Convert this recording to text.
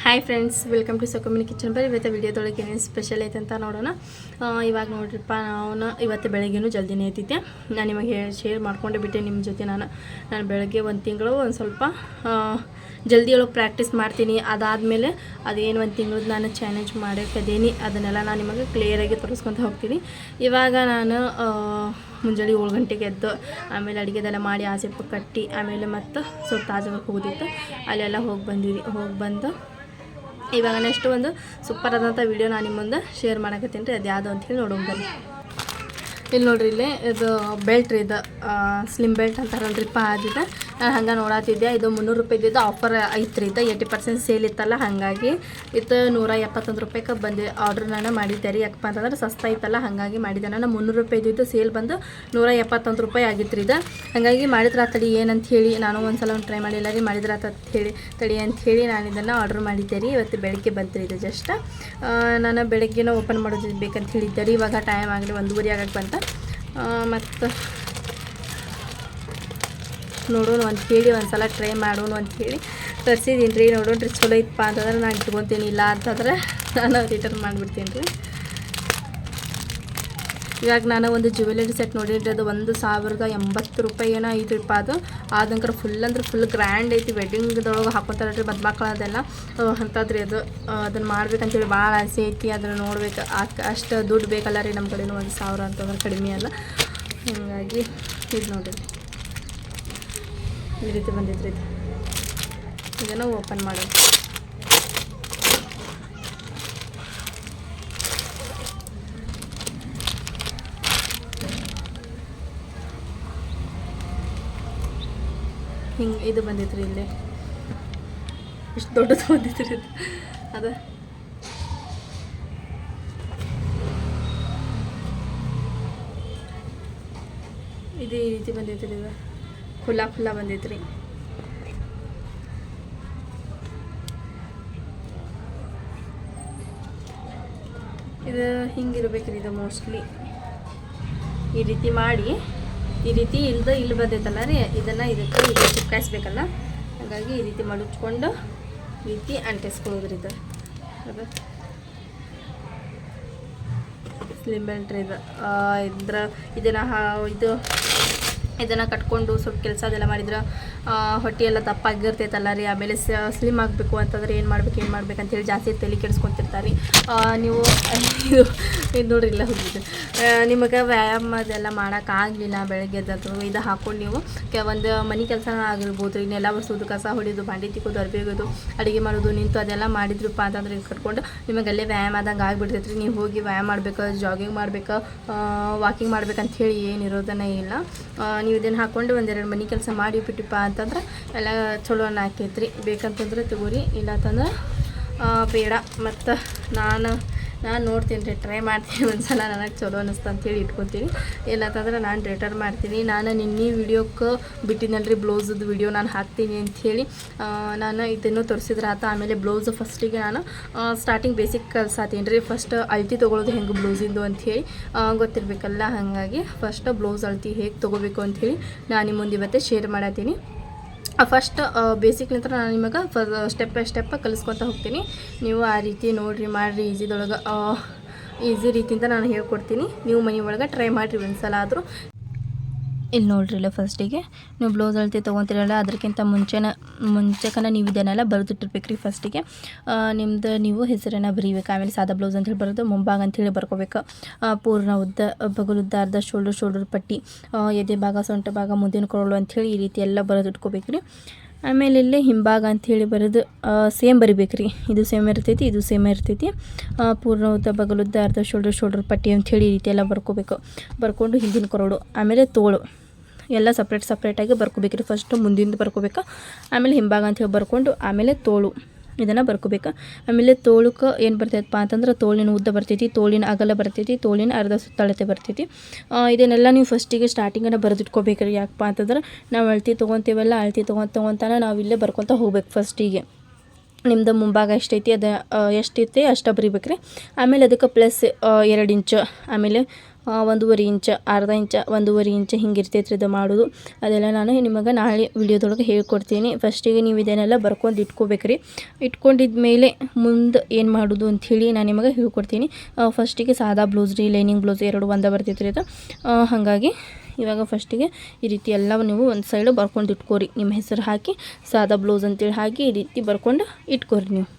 Hi friends, welcome to ಸೊಕೊಮಿನಿ kitchen. ಬರೀ ಇವತ್ತು ವಿಡಿಯೋದೊಳಗೆ ಏನೇನು ಸ್ಪೆಷಲ್ ಐತೆ ಅಂತ ನೋಡೋಣ. ಇವಾಗ ನೋಡ್ರಿಪ್ಪ, ಇವತ್ತು ಬೆಳಗ್ಗೆನೂ ಜಲ್ದಿನೇ ಎದ್ದಿದ್ದೆ. ನಾನು ನಿಮಗೆ ಶೇರ್ ಮಾಡ್ಕೊಂಡೆ ಬಿಟ್ಟೆ ನಿಮ್ಮ ಜೊತೆ. ನಾನು ಬೆಳಗ್ಗೆ ಒಂದು ತಿಂಗಳು ಒಂದು ಸ್ವಲ್ಪ ಜಲ್ದಿ ಒಳಗೆ ಪ್ರಾಕ್ಟೀಸ್ ಮಾಡ್ತೀನಿ. ಅದಾದಮೇಲೆ ಅದೇನು ಒಂದು ತಿಂಗಳದ್ದು ನಾನು ಚಾಲೆಂಜ್ ಮಾಡೋಕ್ಕದೇನಿ, ಅದನ್ನೆಲ್ಲ ನಾನು ನಿಮಗೆ ಕ್ಲಿಯರಾಗಿ ತೋರಿಸ್ಕೊತ ಹೋಗ್ತೀನಿ. ಇವಾಗ ನಾನು ಮುಂಜಾನೆ 7 ಗಂಟೆಗೆ ಎದ್ದು ಆಮೇಲೆ ಅಡುಗೆದೆಲ್ಲ ಮಾಡಿ ಆಸೆಪ್ಪ ಕಟ್ಟಿ ಆಮೇಲೆ ಮತ್ತು ಸ್ವಲ್ಪ ತಾಜಾಗಕ್ಕೆ ಹೋಗೋದಿತ್ತು, ಅಲ್ಲೆಲ್ಲ ಹೋಗಿ ಬಂದು ಇವಾಗ ನೆಕ್ಸ್ಟ್ ಒಂದು ಸೂಪರ್ ಆದಂಥ ವೀಡಿಯೋ ನಾನು ನಿಮ್ಮ ಮುಂದೆ ಶೇರ್ ಮಾಡಕತ್ತೀನಿ ರೀ. ಅದು ಯಾವುದು ಅಂಥೇಳಿ ನೋಡೋಣ ಬನ್ನಿ. ಇಲ್ಲಿ ನೋಡ್ರಿ, ಇಲ್ಲಿ ಇದು ಬೆಲ್ಟ್ ರೀ, ಇದು ಸ್ಲಿಮ್ ಬೆಲ್ಟ್ ಅಂತಾರಲ್ರಿಪ್ಪ. ಅದಿದೆ ನಾನು ಹಂಗೆ ನೋಡತ್ತಿದ್ದೆ. ಇದು 300 ರೂಪಾಯಿದ್ದು ಆಫರ್ ಐತ್ರಿ. ಇದು 80% ಸೇಲ್ ಇತ್ತಲ್ಲ, ಹಾಗಾಗಿ ಇದು 171 ರೂಪಾಯಿಗೆ ಬಂದು ಆರ್ಡ್ರ್ ನಾನು ಮಾಡಿದ್ದೆ ರೀ. ಯಾಕಪ್ಪ ಅಂತಂದ್ರೆ ಸಸ್ತಾ ಇತ್ತಲ್ಲ, ಹಾಗಾಗಿ ಮಾಡಿದ್ದೆ. ನಾನು 300 ರೂಪಾಯಿದ್ದು ಸೇಲ್ ಬಂದು 171 ರೂಪಾಯಿ ಆಗಿತ್ತು ರೀ. ಇದು ಹಾಗಾಗಿ ಮಾಡಿದ್ರೆ ತಡಿ ಏನಂತ ಹೇಳಿ ನಾನು ಒಂದು ಸಲ ಟ್ರೈ ಮಾಡಿಲ್ಲ ರೀ. ಮಾಡಿದ್ರೆ ತಡಿ ಅಂಥೇಳಿ ನಾನು ಇದನ್ನು ಆರ್ಡ್ರ್ ಮಾಡಿದ್ದೆ ರೀ. ಇವತ್ತು ಬೆಳಗ್ಗೆ ಬಂತು ರೀ. ಇದು ಜಸ್ಟ್ ನಾನು ಬೆಳಗ್ಗೆನ ಓಪನ್ ಮಾಡೋದು ಬೇಕಂತ ಹೇಳಿದ್ದೆ ರೀ. ಇವಾಗ ಟೈಮ್ ಆಗಲಿ 1:30 ಆಗಕ್ಕೆ ಬಂತ. ಮತ್ತು ನೋಡೋಣ ಅಂಥೇಳಿ ಒಂದು ಸಲ ಟ್ರೈ ಮಾಡೋಣ ಅಂಥೇಳಿ ತರಿಸಿದ್ದೀನಿ ರೀ. ನೋಡೋಣ ರೀ, ಚಲೋ ಇತ್ತಪ್ಪ ಅಂತಂದ್ರೆ ನಾನು ಇಟ್ಕೊತೀನಿ, ಇಲ್ಲ ಅಂತಂದ್ರೆ ನಾನು ರಿಟರ್ನ್ ಮಾಡಿಬಿಡ್ತೀನಿ ರೀ. ಇವಾಗ ನಾನು ಒಂದು ಜ್ಯುವೆಲರಿ ಸೆಟ್ ನೋಡಿದ್ರಿ, ಅದು 1080 ರೂಪಾಯಿ ಏನೋ ಐತ್ರಿಪ್ಪ. ಅದು ಆದಂಕರ ಫುಲ್ ಗ್ರ್ಯಾಂಡ್ ಐತಿ. ವೆಡ್ಡಿಂಗ್ದೊಳಗೆ ಹಾಕೋತಾರೆ ರೀ ಮದುಮಕ್ಕಳದೆಲ್ಲ ಅಂಥದ್ರಿ. ಅದನ್ನು ಮಾಡ್ಬೇಕಂತೇಳಿ ಭಾಳ ಆಸೆ ಐತಿ. ಅದನ್ನು ನೋಡ್ಬೇಕು, ಅಷ್ಟು ದುಡ್ಡು ಬೇಕಲ್ಲ ರೀ ನಮ್ಮ ಕಡೆನೂ. 1000 ಅಂತಂದ್ರೆ ಕಡಿಮೆ ಅಲ್ಲ. ಹಾಗಾಗಿ ಇದು ನೋಡಿರಿ, ಈ ರೀತಿ ಬಂದಿದ್ರಿ. ಇದು ಇದನ್ನು ಓಪನ್ ಮಾಡೋದು. ಹಿಂಗೆ ಇದು ಬಂದಿತ್ತು ರೀ. ಇಲ್ಲಿ ಇಷ್ಟು ದೊಡ್ಡದು ಬಂದಿತ್ತು ರೀ. ಅದು ಇದು ಈ ರೀತಿ ಬಂದೈತೆ ರೀ. ಇದು ಖುಲ್ಲಾ ಬಂದೈತೆ ರೀ. ಇದು ಹಿಂಗಿರ್ಬೇಕು ರೀ. ಇದು ಮೋಸ್ಟ್ಲಿ ಈ ರೀತಿ ಮಾಡಿ, ಈ ರೀತಿ ಇಲ್ಲಿ ಬಂದೈತಲ್ಲ ರೀ, ಇದನ್ನು ಇದಕ್ಕೆ ಚಿಪ್ಕಾಯಿಸ್ಬೇಕಲ್ಲ. ಹಾಗಾಗಿ ಈ ರೀತಿ ಮಡಚ್ಕೊಂಡು ಈ ರೀತಿ ಅಂಟಿಸ್ಕೊಳ್ಳೋದ್ರಿ. ಅದು ಸ್ಲಿಮ್ ಬೆಲ್ಟ್ ರೀ. ಇದನ್ನು ಕಟ್ಕೊಂಡು ಸ್ವಲ್ಪ ಕೆಲಸ ಅದೆಲ್ಲ ಮಾಡಿದ್ರೆ ಹೊಟ್ಟೆ ಎಲ್ಲ ದಪ್ಪಾಗಿರ್ತೈತಲ್ಲ ರೀ. ಆಮೇಲೆ ಸ್ಲಿಮ್ ಆಗಬೇಕು ಅಂತಂದ್ರೆ ಏನು ಮಾಡ್ಬೇಕು ಅಂತೇಳಿ ಜಾಸ್ತಿ ತಲೆ ಕೆಡಿಸ್ಕೊತಿರ್ತಾರೆ ರೀ. ನೀವು ಇದು ನೋಡ್ರಿ, ಇಲ್ಲ ಹೋಗಿದ್ದು ನಿಮಗೆ ವ್ಯಾಯಾಮ ಅದೆಲ್ಲ ಮಾಡೋಕ್ಕಾಗಲಿಲ್ಲ ಬೆಳಗ್ಗೆ ಎದ್ದು ಇದು ಹಾಕ್ಕೊಂಡು ನೀವು ಒಂದು ಮನೆ ಕೆಲಸ ಆಗಿರ್ಬೋದು ರೀ. ನೆಲ ಒರೆಸೋದು, ಕಸ ಹೊಡಿಯೋದು, ಬಾಂಡೆ ತಿಕ್ಕೋದು, ಅರ್ಬಿಗೋದು, ಅಡುಗೆ ಮಾಡೋದು, ನಿಂತು ಅದೆಲ್ಲ ಮಾಡಿದ್ರಪ್ಪ ಅಂತಂದ್ರೆ ಇದು ಕಟ್ಕೊಂಡು ನಿಮಗೆ ಅಲ್ಲೇ ವ್ಯಾಯಾಮ ಆದಂಗೆ ಆಗಿಬಿಡ್ತೈತೆ ರೀ. ನೀವು ಹೋಗಿ ವ್ಯಾಯಾಮ ಮಾಡ್ಬೇಕು, ಜಾಗಿಂಗ್ ಮಾಡ್ಬೇಕು, ವಾಕಿಂಗ್ ಮಾಡ್ಬೇಕಂತ ಹೇಳಿ ಏನಿರೋದನ್ನೇ ಇಲ್ಲ. ನೀವು ಇದನ್ನು ಹಾಕ್ಕೊಂಡು ಒಂದೆರಡು ಮನೆ ಕೆಲಸ ಮಾಡಿ ಬಿಟ್ಟಿಪ್ಪ ಅಂತಂದ್ರೆ ಎಲ್ಲ ಚಲೋ ಹಾಕೈತ್ರಿ. ಬೇಕಂತಂದ್ರೆ ತಗೋರಿ, ಇಲ್ಲ ಅಂತಂದ್ರೆ ಬೇಡ. ಮತ್ತು ನಾನು ನೋಡ್ತೀನಿ ರೀ, ಟ್ರೈ ಮಾಡ್ತೀನಿ. ಒಂದು ಸಲ ನನಗೆ ಚಲೋ ಅನ್ನಿಸ್ತು ಅಂತೇಳಿ ಇಟ್ಕೊತೀನಿ, ಇಲ್ಲ ಅಂತಂದ್ರೆ ನಾನು ರಿಟರ್ನ್ ಮಾಡ್ತೀನಿ. ನಾನು ನಿನ್ನೆ ವಿಡಿಯೋಕ್ಕೆ ಬಿಟ್ಟಿನಲ್ರಿ ಬ್ಲೌಸದ್ದು ವಿಡಿಯೋ ನಾನು ಹಾಕ್ತೀನಿ ಅಂಥೇಳಿ. ನಾನು ಇದನ್ನು ತೋರಿಸಿದ್ರೆ ಆತ. ಆಮೇಲೆ ಬ್ಲೌಸು ಫಸ್ಟಿಗೆ ನಾನು ಸ್ಟಾರ್ಟಿಂಗ್ ಬೇಸಿಕ್ ಕಲ್ಸಾತೀನಿ ರೀ. ಫಸ್ಟ್ ಅಳತೆ ತೊಗೊಳೋದು ಹೆಂಗೆ ಬ್ಲೌಸಿಂದು ಅಂಥೇಳಿ ಗೊತ್ತಿರಬೇಕಲ್ಲ. ಹಾಗಾಗಿ ಫಸ್ಟ್ ಬ್ಲೌಸ್ ಅಳತೆ ಹೇಗೆ ತೊಗೋಬೇಕು ಅಂಥೇಳಿ ನಾನು ನಿಮ್ಮ ಮುಂದೆ ಇವತ್ತೇ ಶೇರ್ ಮಾಡತ್ತೀನಿ. ಫಸ್ಟ್ ಬೇಸಿಕ್ಲಿಂತ ನಾನು ನಿಮಗೆ ಸ್ಟೆಪ್ ಬೈ ಸ್ಟೆಪ್ ಕಲಿಸ್ಕೊತ ಹೋಗ್ತೀನಿ. ನೀವು ಆ ರೀತಿ ನೋಡಿರಿ, ಮಾಡಿರಿ. ಈಸಿ ರೀತಿಯಿಂದ ನಾನು ಹೇಳ್ಕೊಡ್ತೀನಿ. ನೀವು ಮನೆ ಒಳಗೆ ಟ್ರೈ ಮಾಡಿರಿ ಒಂದು ಸಲ ಆದರೂ. ಇಲ್ಲಿ ನೋಡ್ರಿ, ಇಲ್ಲ ಫಸ್ಟಿಗೆ ನೀವು ಬ್ಲೌಸ್ ಅಳತೆ ತೊಗೊತೀರಲ್ಲ, ಅದಕ್ಕಿಂತ ಮುಂಚೆಕನ ನೀವು ಇದನ್ನೆಲ್ಲ ಬರೆದಿಟ್ಟಿರ್ಬೇಕು ರೀ. ಫಸ್ಟಿಗೆ ನಿಮ್ಮದು ನೀವು ಹೆಸರನ್ನು ಬರೀಬೇಕು. ಆಮೇಲೆ ಸಾದಾ ಬ್ಲೌಸ್ ಅಂತೇಳಿ ಬರೋದು, ಮುಂಭಾಗ ಅಂಥೇಳಿ ಬರ್ಕೋಬೇಕು. ಪೂರ್ಣ ಉದ್ದ, ಬಗಲುದ್ದ, ಅರ್ಧ ಶೋಲ್ಡರ್ ಪಟ್ಟಿ, ಎದೆ ಭಾಗ, ಸೊಂಟ ಭಾಗ, ಮುಂದಿನ ಕೊರಳು ಅಂಥೇಳಿ ಈ ರೀತಿ ಎಲ್ಲ ಬರೆದಿಟ್ಕೋಬೇಕು ರೀ. ಆಮೇಲೆ ಇಲ್ಲೇ ಹಿಂಭಾಗ ಅಂಥೇಳಿ ಬರೋದು ಸೇಮ್ ಬರಿಬೇಕು ರೀ. ಇದು ಸೇಮ್ ಇರ್ತೈತಿ, ಇದು ಸೇಮ್ ಇರ್ತೈತಿ. ಪೂರ್ಣ ಉದ್ದ, ಬಗಲುದ್ದ, ಅರ್ಧ ಶೋಲ್ಡರ್ ಪಟ್ಟಿ ಅಂಥೇಳಿ ಈ ರೀತಿ ಎಲ್ಲ ಬರ್ಕೊಂಡು ಹಿಂದಿನ ಕೊರಳು, ಆಮೇಲೆ ತೋಳು ಎಲ್ಲ ಸಪ್ರೇಟಾಗಿ ಬರ್ಕೋಬೇಕು ರೀ. ಫಸ್ಟು ಮುಂದಿಂದ ಬರ್ಕೋಬೇಕು, ಆಮೇಲೆ ಹಿಂಭಾಗ ಅಂಥೇಳಿ ಬರ್ಕೊಂಡು ಆಮೇಲೆ ತೋಳು ಇದನ್ನು ಬರ್ಕೋಬೇಕು. ಆಮೇಲೆ ತೋಳಕ್ಕೆ ಏನು ಬರ್ತೈತಪ್ಪ ಅಂತಂದ್ರೆ ತೋಳಿನ ಉದ್ದ ಬರ್ತೈತಿ, ತೋಳಿನ ಅಗಲ ಬರ್ತೈತಿ, ತೋಳಿನ ಅರ್ಧ ಸುತ್ತಳತೆ ಬರ್ತೈತಿ. ಇದನ್ನೆಲ್ಲ ನೀವು ಫಸ್ಟಿಗೆ ಸ್ಟಾರ್ಟಿಂಗನ್ನು ಬರೆದಿಟ್ಕೋಬೇಕು ರೀ. ಯಾಕಪ್ಪ ಅಂತಂದ್ರೆ ನಾವು ಅಳತೆ ತೊಗೊತೀವಲ್ಲ, ಅಳತೆ ತೊಗೊತಾನೆ ನಾವು ಇಲ್ಲೇ ಬರ್ಕೊತ ಹೋಗ್ಬೇಕು. ಫಸ್ಟಿಗೆ ನಿಮ್ಮದು ಮುಂಭಾಗ ಎಷ್ಟೈತಿ, ಅದು ಎಷ್ಟೈತಿ ಅಷ್ಟು ಬರಿಬೇಕು ರೀ. ಆಮೇಲೆ ಅದಕ್ಕೆ ಪ್ಲಸ್ 2 ಇಂಚು, ಆಮೇಲೆ 1.5 ಇಂಚ್, ಅರ್ಧ ಇಂಚ, 1.5 ಇಂಚ್ ಹಿಂಗೆ ಇರ್ತೈತ್ರಿ ಇದು ಮಾಡೋದು. ಅದೆಲ್ಲ ನಾನು ನಿಮಗೆ ನಾಳೆ ವಿಡಿಯೋದೊಳಗೆ ಹೇಳ್ಕೊಡ್ತೀನಿ. ಫಸ್ಟಿಗೆ ನೀವು ಇದನ್ನೆಲ್ಲ ಬರ್ಕೊಂಡು ಇಟ್ಕೋಬೇಕ್ರಿ. ಇಟ್ಕೊಂಡಿದ್ಮೇಲೆ ಮುಂದೆ ಏನು ಮಾಡೋದು ಅಂಥೇಳಿ ನಾನು ನಿಮಗೆ ಹೇಳ್ಕೊಡ್ತೀನಿ. ಫಸ್ಟಿಗೆ ಸಾದಾ ಬ್ಲೌಸ್ ರೀ, ಲೈನಿಂಗ್ ಬ್ಲೌಸ್ ಎರಡು ಒಂದೇ ಬರ್ತೈತ್ರಿ ಇದು. ಹಾಗಾಗಿ ಇವಾಗ ಫಸ್ಟಿಗೆ ಈ ರೀತಿ ಎಲ್ಲ ನೀವು ಒಂದು ಸೈಡ್ ಬರ್ಕೊಂಡು ಇಟ್ಕೋರಿ. ನಿಮ್ಮ ಹೆಸರು ಹಾಕಿ ಸಾದಾ ಬ್ಲೌಸ್ ಅಂತೇಳಿ ಹಾಕಿ ಈ ರೀತಿ ಬರ್ಕೊಂಡು ಇಟ್ಕೋರಿ ನೀವು.